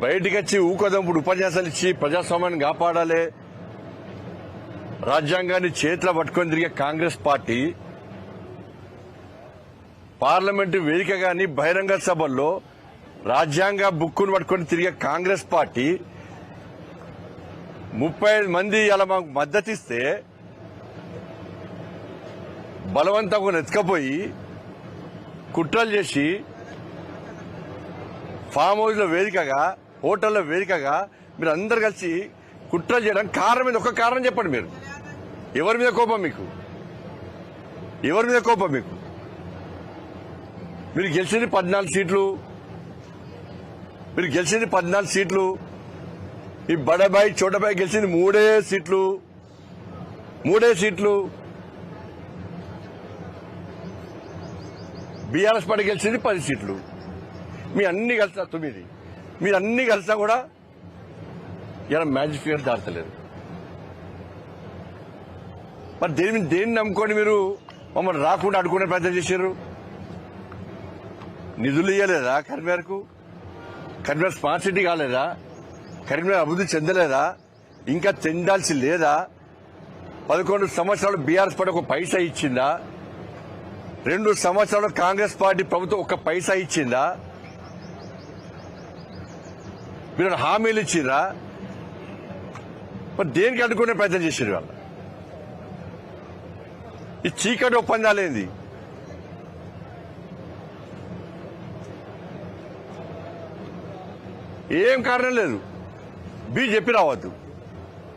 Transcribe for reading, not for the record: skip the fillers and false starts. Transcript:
బయటికి వచ్చి ఊకదంపుడు ఉపన్యాసాలు ఇచ్చి ప్రజాస్వామ్యాన్ని కాపాడాలి, రాజ్యాంగాన్ని చేతిలో పట్టుకొని తిరిగే కాంగ్రెస్ పార్టీ పార్లమెంటు వేదిక గాని బహిరంగ సభల్లో రాజ్యాంగ బుక్కును పట్టుకొని తిరిగే కాంగ్రెస్ పార్టీ 35 మంది అలా మాకు మద్దతిస్తే బలవంతంగా నెత్తుకపోయి కుట్రలు చేసి ఫామ్ హౌస్ లో వేదికగా, హోటల్లో వేదికగా మీరు అందరు కలిసి కుట్రలు చేయడానికి కారణం మీద ఒక కారణం చెప్పండి. మీరు ఎవరి మీద కోపం మీకు? ఎవరి మీద కోపం మీకు? మీరు గెలిచింది 14 సీట్లు, మీరు గెలిచింది 14 సీట్లు. ఈ బడబాయి చోటబాయి గెలిచింది 3 సీట్లు, 3 సీట్లు. బీఆర్ఎస్ పార్టీ గెలిచింది 10 సీట్లు. మీ అన్ని కలిసా 9. మీరు అన్ని కలిసా కూడా ఇలా మ్యాజిక్ ఫిగర్ దాటలేదు. మరి దేన్ని నమ్ముకొని మీరు మమ్మల్ని రాకుండా అడుకునే ప్రయత్నం చేశారు? నిధులు ఇవ్వలేదా కరీంనగర్కు? కరీంనగర్ స్మార్ట్ సిటీ కాలేదా? కరీంనగర్ అభివృద్ధి చెందలేదా? ఇంకా చెందాల్సి లేదా? 11 సంవత్సరాలు బీఆర్ఎస్ పార్టీ ఒక పైసా ఇచ్చిందా? 2 సంవత్సరాలు కాంగ్రెస్ పార్టీ ప్రభుత్వం ఒక పైసా ఇచ్చిందా? మీరు హామీలు ఇచ్చిరా? మరి దేనికి అడ్డుకునే ప్రయత్నం చేశారు వాళ్ళు? ఈ చీకటి ఒప్పందాలేంది? ఏం కారణం లేదు. చెప్పి రావద్దు.